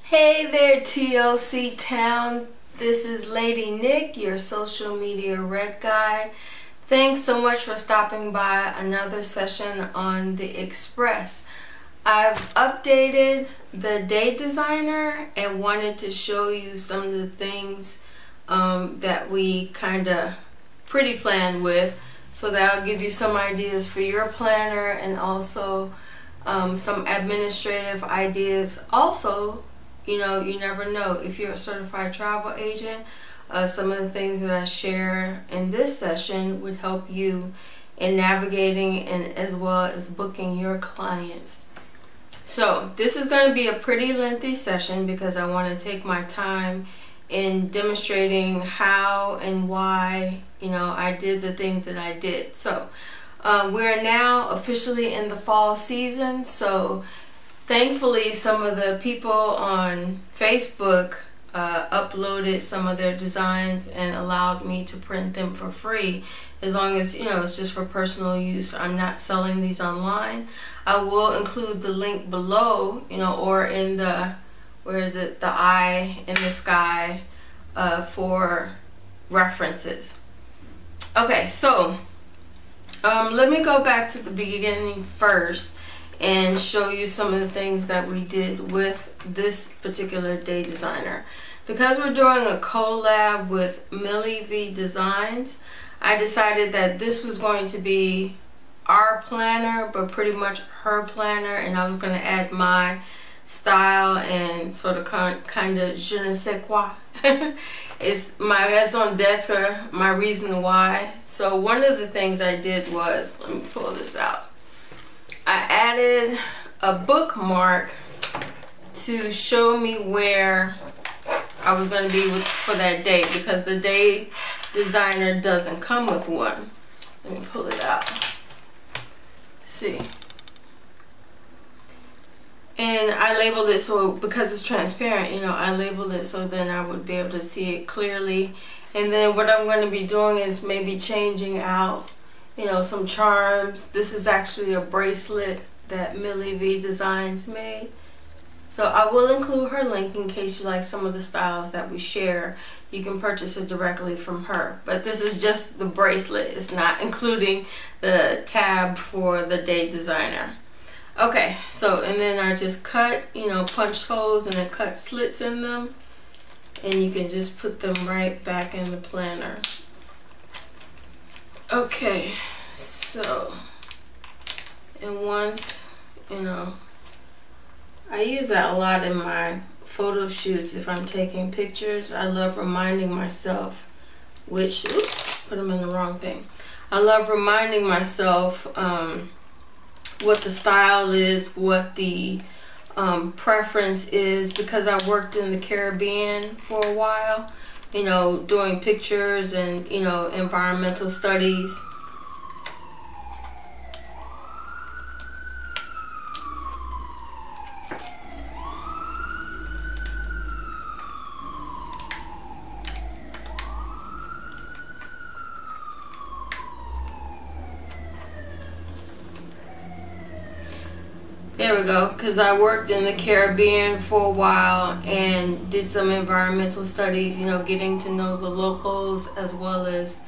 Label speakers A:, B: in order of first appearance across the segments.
A: Hey there, TOC Town. This is Lady Nick, your social media red guide. Thanks so much for stopping by another session on the Express. I've updated the Day Designer and wanted to show you some of the things that we kind of pre-planned with, so that'll give you some ideas for your planner and also some administrative ideas. Also, you never know if you're a certified travel agent. Some of the things that I share in this session would help you in navigating and as well as booking your clients. So this is going to be a pretty lengthy session because I want to take my time in demonstrating how and why I did the things that I did. So we're now officially in the fall season, so thankfully some of the people on Facebook uploaded some of their designs and allowed me to print them for free, as long as it's just for personal use. I'm not selling these online. I will include the link below, or in the the eye in the sky for references. Okay, so let me go back to the beginning first and show you some of the things that we did with this particular Day Designer. Because we're doing a collab with Millie V Designs, I decided that this was going to be our planner, but pretty much her planner, and I was going to add my style and sort of kind of je ne sais quoi. It's my raison d'etre, my reason why. So one of the things I did was, let me pull this out. I added a bookmark to show me where I was going to be for that day, because the Day Designer doesn't come with one. Let me pull it out. See. And I labeled it so, because it's transparent, I labeled it so then I would be able to see it clearly. And then what I'm going to be doing is maybe changing out some charms. This is actually a bracelet that Millie V Designs made. So I will include her link in case you like some of the styles that we share. You can purchase it directly from her. But this is just the bracelet. It's not including the tab for the Day Designer. Okay, so and then I just cut, punch holes and then cut slits in them. And you can just put them right back in the planner. Okay, so, and once, I use that a lot in my photo shoots if I'm taking pictures. I love reminding myself, oops, put them in the wrong thing. I love reminding myself what the style is, what the preference is, because I worked in the Caribbean for a while. Doing pictures and, environmental studies. There we go, because I worked in the Caribbean for a while and did some environmental studies, getting to know the locals as well as,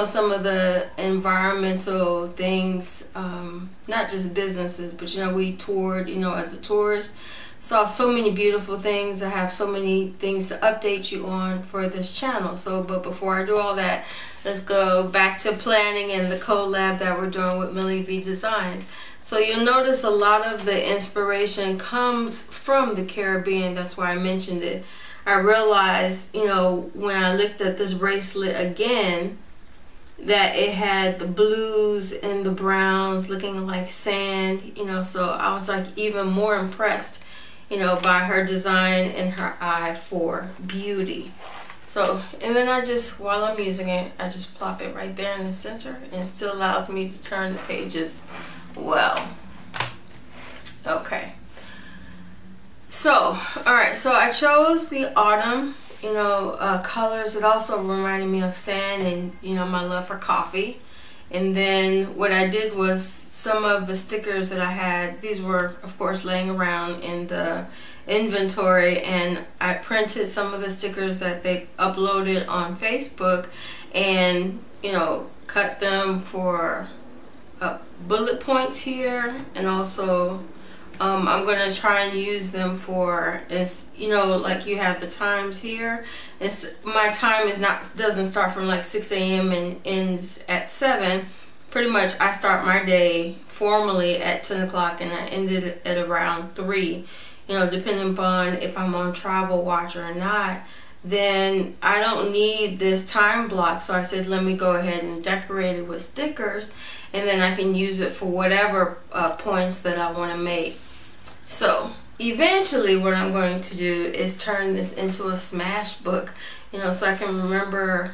A: some of the environmental things, not just businesses, but, we toured, as a tourist. Saw so many beautiful things. I have so many things to update you on for this channel. So, but before I do all that, let's go back to planning and the collab that we're doing with Millie V Designs. So you'll notice a lot of the inspiration comes from the Caribbean. That's why I mentioned it. I realized, when I looked at this bracelet again, that it had the blues and the browns looking like sand, so I was like even more impressed, by her design and her eye for beauty. So, and then I just, while I'm using it, I just plop it right there in the center, and it still allows me to turn the pages well. Okay, so alright, so I chose the autumn colors. It also reminded me of sand and my love for coffee. And then what I did was some of the stickers that I had. These were, of course, laying around in the inventory, and I printed some of the stickers that they uploaded on Facebook, and cut them for bullet points here, and also I'm going to try and use them for, like you have the times here. My time doesn't start from like 6 a.m. and ends at 7. Pretty much I start my day formally at 10 o'clock and I ended at around 3. Depending upon if I'm on travel watch or not, then I don't need this time block. So I said, let me go ahead and decorate it with stickers, and then I can use it for whatever points that I want to make. So eventually what I'm going to do is turn this into a smash book, so I can remember,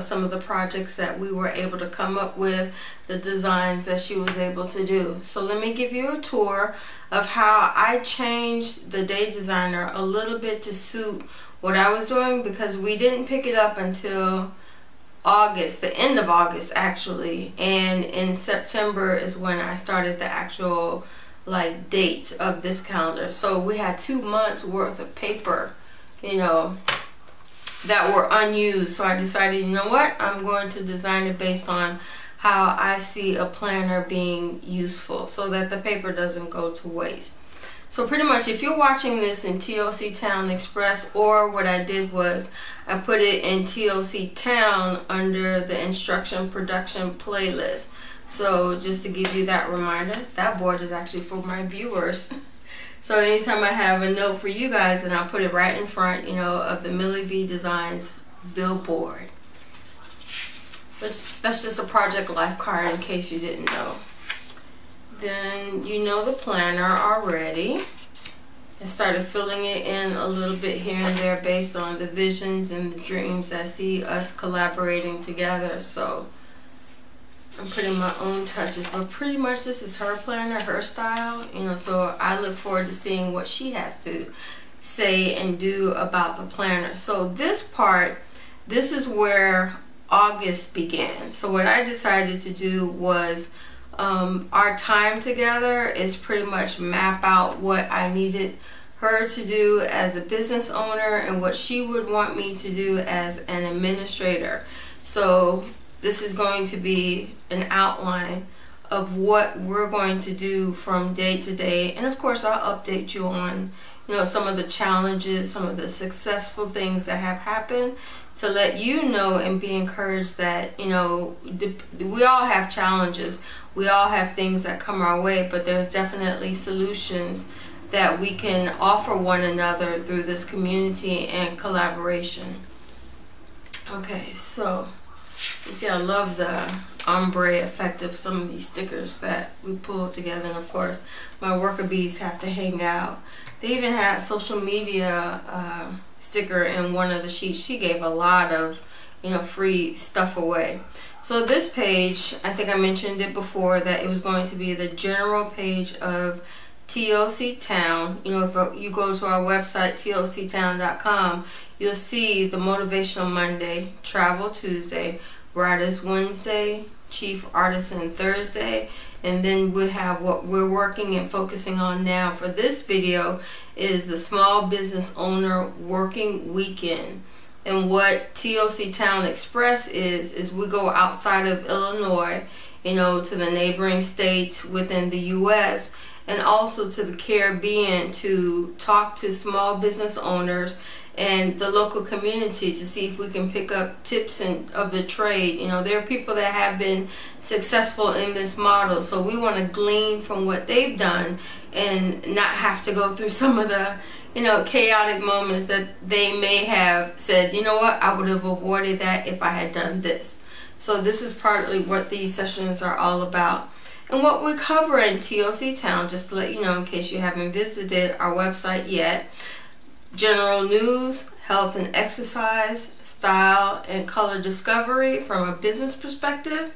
A: some of the projects that we were able to come up with, the designs that she was able to do. So let me give you a tour of how I changed the Day Designer a little bit to suit what I was doing, because we didn't pick it up until August, the end of August actually, and in September is when I started the actual dates of this calendar. So we had 2 months worth of paper, that were unused. So I decided, I'm going to design it based on how I see a planner being useful, so that the paper doesn't go to waste. So pretty much if you're watching this in TOC Town Express, or what I did was I put it in TOC Town under the instruction production playlist. So just to give you that reminder, that board is actually for my viewers. So anytime I have a note for you guys, and I'll put it right in front, of the Millie V Designs billboard. That's just a Project Life card in case you didn't know. Then the planner already. I started filling it in a little bit here and there based on the visions and the dreams I see us collaborating together. So I'm putting my own touches, but pretty much this is her planner, her style, so I look forward to seeing what she has to say and do about the planner. So this part, this is where August began. So what I decided to do was our time together is pretty much map out what I needed her to do as a business owner and what she would want me to do as an administrator. So this is going to be an outline of what we're going to do from day to day, and of course I'll update you on some of the challenges, some of the successful things that have happened, to let you know and be encouraged that we all have challenges, we all have things that come our way, but there's definitely solutions that we can offer one another through this community and collaboration. Okay, so you see, I love the ombre effect of some of these stickers that we pulled together, and of course my worker bees have to hang out. They even had social media sticker in one of the sheets. She gave a lot of free stuff away. So this page, I think I mentioned it before, that it was going to be the general page of TOC Town. If you go to our website, toctown.com, you'll see the Motivational Monday, Travel Tuesday, Writers Wednesday, Chief Artisan Thursday, and then we have what we're working and focusing on now for this video is the Small Business Owner Working Weekend. And what TOC Town Express is we go outside of Illinois, to the neighboring states within the U.S. and also to the Caribbean to talk to small business owners and the local community to see if we can pick up tips of the trade. There are people that have been successful in this model, so we want to glean from what they've done and not have to go through some of the chaotic moments that they may have said, I would have avoided that if I had done this. So this is partly what these sessions are all about. And what we cover in TOC Town, just to let you know in case you haven't visited our website yet: general news, health and exercise, style and color discovery from a business perspective.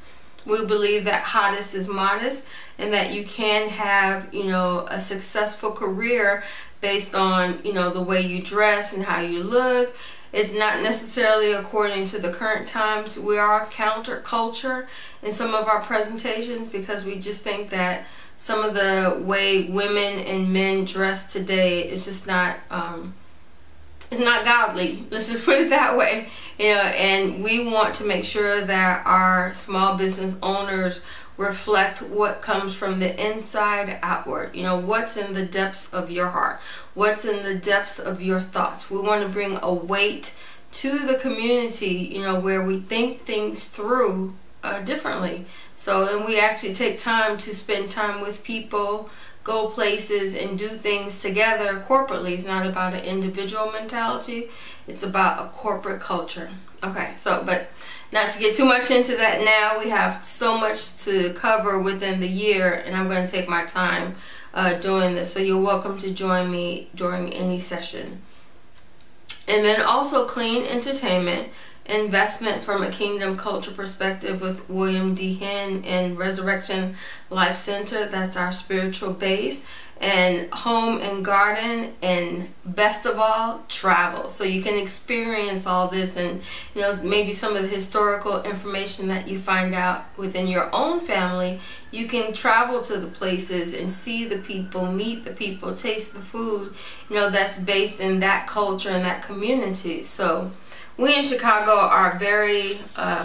A: We believe that hottest is modest, and that you can have a successful career based on the way you dress and how you look, It's not necessarily according to the current times. We are counterculture in some of our presentations because we just think that some of the way women and men dress today is just not it's not godly. Let's just put it that way. You know, and we want to make sure that our small business owners reflect what comes from the inside outward. You know, what's in the depths of your heart, what's in the depths of your thoughts. We want to bring a weight to the community, you know, where we think things through differently. So, and we actually take time to spend time with people, go places and do things together corporately. It's not about an individual mentality, it's about a corporate culture. Okay, so, but not to get too much into that now. We have so much to cover within the year, and I'm going to take my time doing this. So you're welcome to join me during any session. And then also clean entertainment, investment from a kingdom culture perspective with William D. Henn and Resurrection Life Center. That's our spiritual base. And home and garden, and best of all, travel. So you can experience all this, and you know, maybe some of the historical information that you find out within your own family. You can travel to the places and see the people, meet the people, taste the food, you know, that's based in that culture and that community. So we in Chicago are very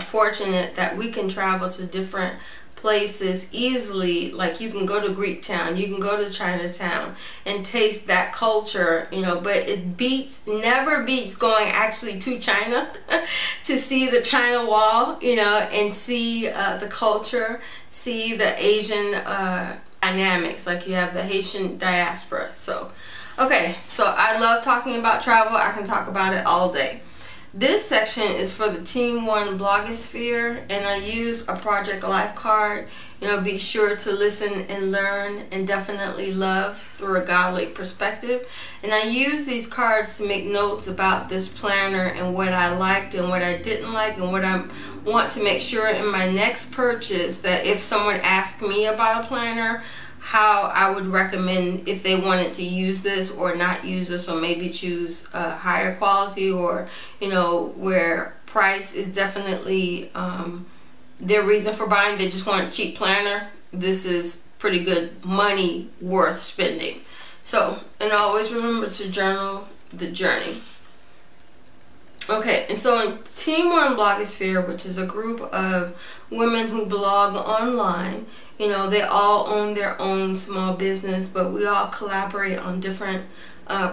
A: fortunate that we can travel to different places easily. Like you can go to Greektown, you can go to Chinatown and taste that culture, you know, but it never beats going actually to China to see the China Wall, you know, and see the culture, see the Asian dynamics. Like you have the Haitian diaspora. So, okay, so I love talking about travel. I can talk about it all day. This section is for the Team One blogosphere, and I use a Project Life card. You know, be sure to listen and learn and definitely love through a godly perspective. And I use these cards to make notes about this planner and what I liked and what I didn't like and what I want to make sure in my next purchase, that if someone asked me about a planner, how I would recommend if they wanted to use this or not use this, or maybe choose a higher quality, or you know, where price is definitely their reason for buying. They just want a cheap planner. This is pretty good money worth spending. So, and always remember to journal the journey. Okay, and so in Team One blogosphere, which is a group of women who blog online, you know, they all own their own small business, but we all collaborate on different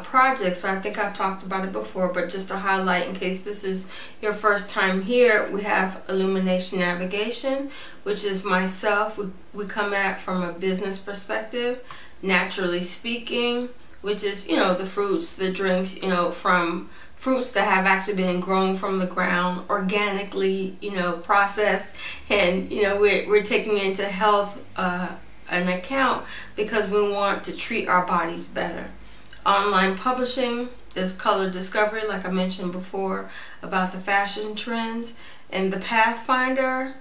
A: projects. So I think I've talked about it before, but just to highlight in case this is your first time here, we have Illumination Navigation, which is myself. We come at from a business perspective. Naturally Speaking, which is, you know, the fruits, the drinks, you know, from fruits that have actually been grown from the ground, organically, you know, processed, and you know, we're taking into health an account because we want to treat our bodies better. Online publishing is Color Discovery, like I mentioned before, about the fashion trends, and the Pathfinder,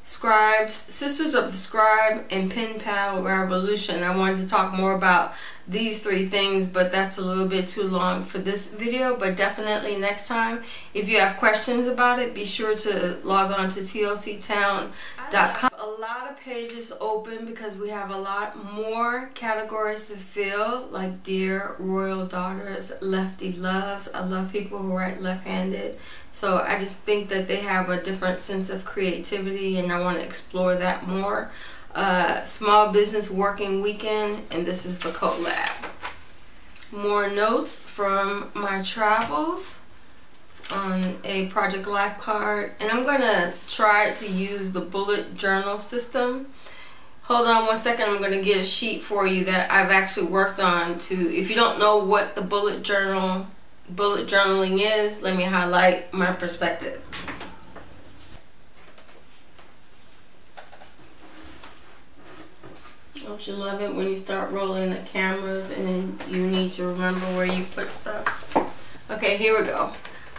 A: Scribes, Sisters of the Scribe, and Pen Pal Revolution. I wanted to talk more about these three things, but that's a little bit too long for this video. But definitely next time, if you have questions about it, be sure to log on to toctown.com. A lot of pages open because we have a lot more categories to fill, like Dear Royal Daughters, Lefty Loves. I love people who write left-handed. So I just think that they have a different sense of creativity, and I want to explore that more. Small Business Working Weekend, and this is the collab. More notes from my travels on a Project Life card, and I'm going to try to use the bullet journal system. Hold on one second, I'm going to get a sheet for you that I've actually worked on to, if you don't know what the bullet journaling is, let me highlight my perspective. Don't you love it when you start rolling the cameras and then you need to remember where you put stuff? Okay, here we go.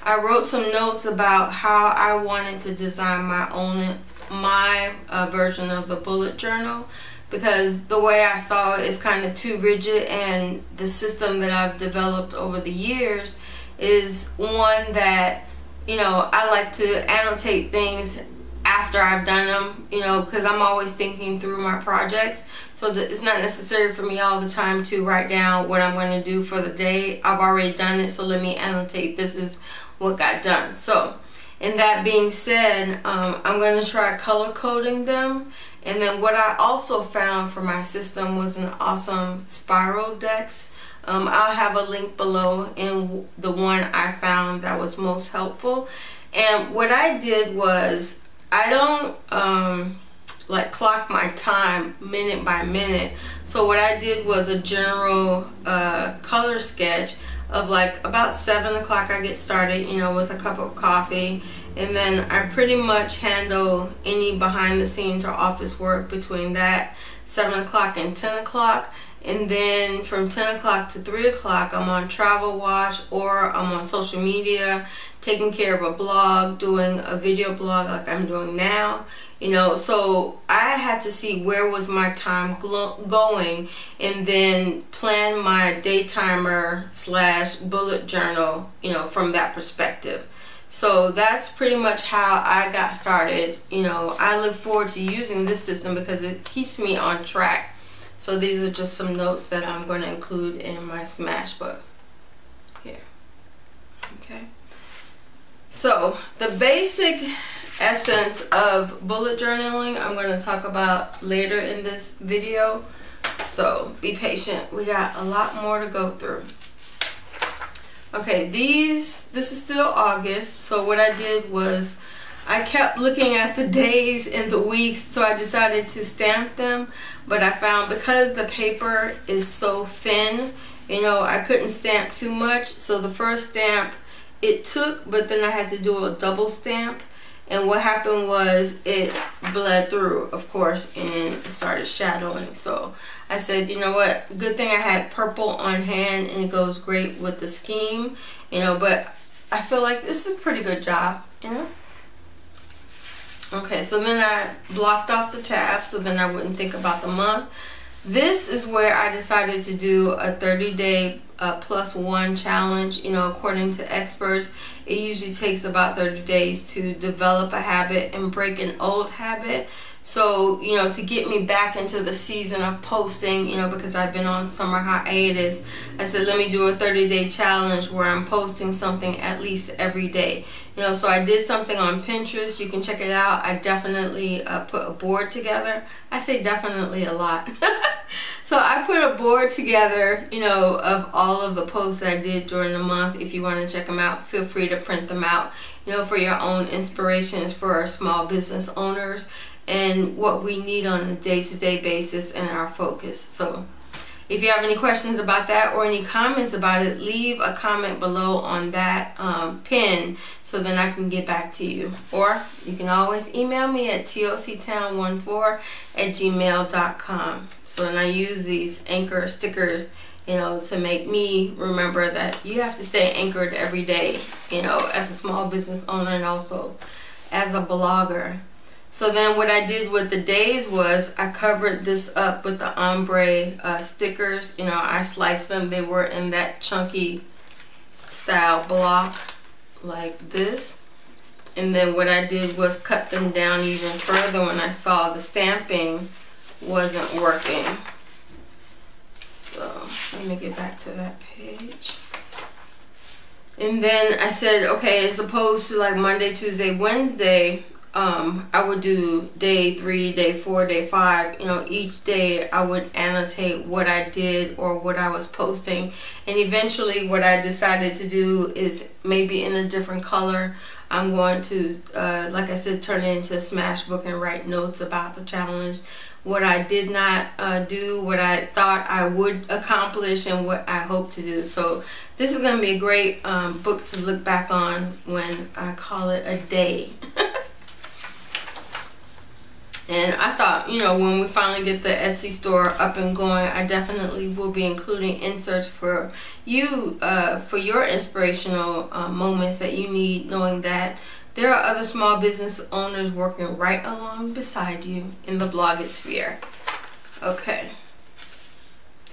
A: I wrote some notes about how I wanted to design my version of the bullet journal, because the way I saw it is kind of too rigid, and the system that I've developed over the years is one that, you know, I like to annotate things after I've done them, you know, because I'm always thinking through my projects. So it's not necessary for me all the time to write down what I'm going to do for the day. I've already done it, so let me annotate this is what got done. So, and that being said, I'm going to try color coding them. And then what I also found for my system was an awesome spiral decks. I'll have a link below in the one I found that was most helpful. And what I did was, I don't like clock my time minute by minute. So what I did was a general color sketch of like about 7 o'clock I get started, you know, with a cup of coffee. And then I pretty much handle any behind the scenes or office work between that 7 o'clock and 10 o'clock. And then from 10 o'clock to 3 o'clock, I'm on Travel Watch, or I'm on social media, taking care of a blog, doing a video blog like I'm doing now. You know, so I had to see where was my time going, and then plan my day timer / bullet journal, you know, from that perspective. So that's pretty much how I got started. You know, I look forward to using this system because it keeps me on track. So these are just some notes that I'm going to include in my Smashbook here. Okay. So the basic essence of bullet journaling I'm going to talk about later in this video. So be patient. We got a lot more to go through. Okay, this is still August. So what I did was I kept looking at the days and the weeks, so I decided to stamp them. But I found because the paper is so thin, you know, I couldn't stamp too much. So the first stamp it took, but then I had to do a double stamp. And what happened was it bled through, of course, and it started shadowing. So I said, you know what, good thing I had purple on hand, and it goes great with the scheme, you know, but I feel like this is a pretty good job, you know. Okay, so then I blocked off the tab so then I wouldn't think about the month. This is where I decided to do a 30-day +1 challenge. You know, according to experts, it usually takes about 30 days to develop a habit and break an old habit. So, you know, to get me back into the season of posting, you know, because I've been on summer hiatus, I said, let me do a 30-day challenge where I'm posting something at least every day. You know, so I did something on Pinterest. You can check it out. I definitely put a board together. I say definitely a lot. So I put a board together, you know, of all of the posts I did during the month. If you want to check them out, feel free to print them out, you know, for your own inspirations for our small business owners and what we need on a day-to-day basis and our focus. So if you have any questions about that or any comments about it, leave a comment below on that pin so then I can get back to you. Or you can always email me at toctown14@gmail.com. So then I use these anchor stickers, you know, to make me remember that you have to stay anchored every day, you know, as a small business owner and also as a blogger. So then what I did with the days was I covered this up with the ombre stickers. You know, I sliced them. They were in that chunky style block like this. And then what I did was cut them down even further when I saw the stamping wasn't working. So let me get back to that page. And then I said, okay, as opposed to like Monday, Tuesday, Wednesday, I would do day 3, day 4, day 5. You know, each day I would annotate what I did or what I was posting. And eventually what I decided to do is maybe in a different color. I'm going to, like I said, turn it into a Smashbook and write notes about the challenge. What I did not do, what I thought I would accomplish, and what I hope to do. So this is going to be a great book to look back on when I call it a day. And I thought, you know, when we finally get the Etsy store up and going, I definitely will be including inserts for you, for your inspirational moments that you need, knowing that there are other small business owners working right along beside you in the blogosphere. Okay.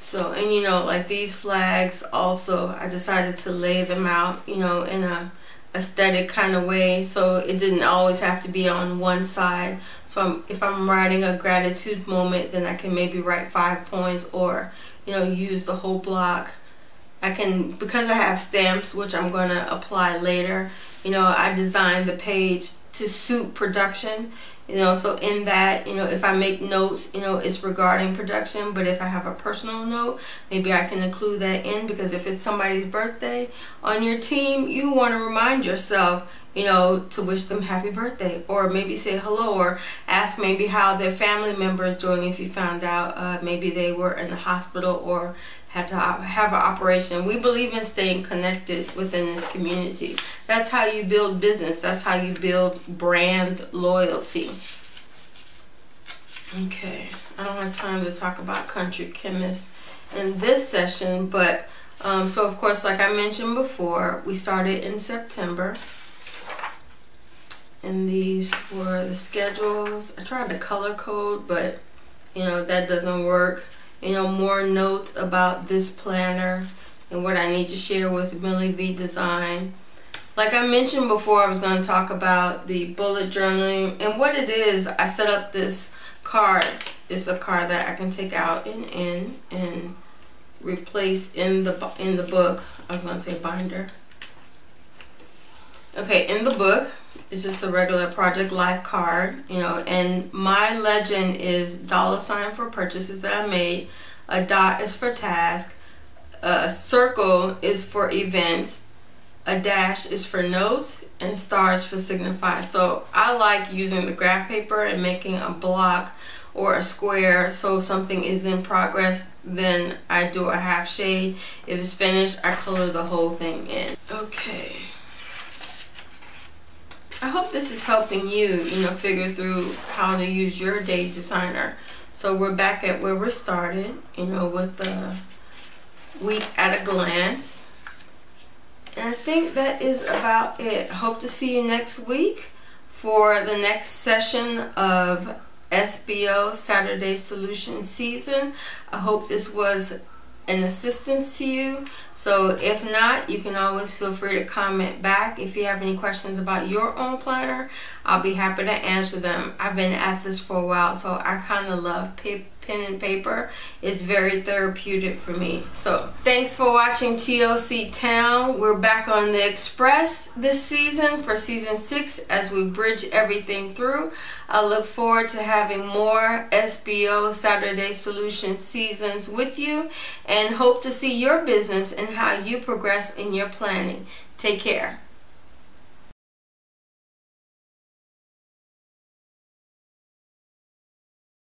A: So, and you know, like these flags also, I decided to lay them out, you know, in a aesthetic kind of way, so it didn't always have to be on one side. So if I'm writing a gratitude moment, then I can maybe write 5 points, or you know, use the whole block. I can, because I have stamps which I'm going to apply later, you know, I designed the page to suit production, you know, so in that, you know, if I make notes, you know, it's regarding production, but if I have a personal note, maybe I can include that in, because if it's somebody's birthday on your team, you want to remind yourself, you know, to wish them happy birthday, or maybe say hello, or ask maybe how their family member is doing if you found out maybe they were in the hospital or had to have an operation. We believe in staying connected within this community. That's how you build business. That's how you build brand loyalty. Okay, I don't have time to talk about country chemists in this session, but so of course, like I mentioned before, we started in September. And these were the schedules. I tried to color code, but you know, that doesn't work. You know, more notes about this planner and what I need to share with Millie V Design. Like I mentioned before, I was going to talk about the bullet journaling, and what it is, I set up this card. It's a card that I can take out and replace in the book. I was going to say binder. Okay, in the book, it's just a regular Project Life card, you know, and my legend is $ for purchases that I made, a dot is for task, a circle is for events, a dash is for notes, and stars for signify. So I like using the graph paper and making a block or a square, so if something is in progress, then I do a half shade. If it's finished, I color the whole thing in. Okay. I hope this is helping you, you know, figure through how to use your day designer. So we're back at where we started, you know, with the week at a glance. And I think that is about it. I hope to see you next week for the next session of SBO Saturday Solution Season. I hope this was an assistance to you. So if not, you can always feel free to comment back. If you have any questions about your own planner, I'll be happy to answer them. I've been at this for a while, so I kind of love pen and paper. It's very therapeutic for me. So thanks for watching TLC Town. We're back on the Express this season for season 6 as we bridge everything through. I look forward to having more SBO Saturday Solution seasons with you, and hope to see your business and how you progress in your planning. Take care.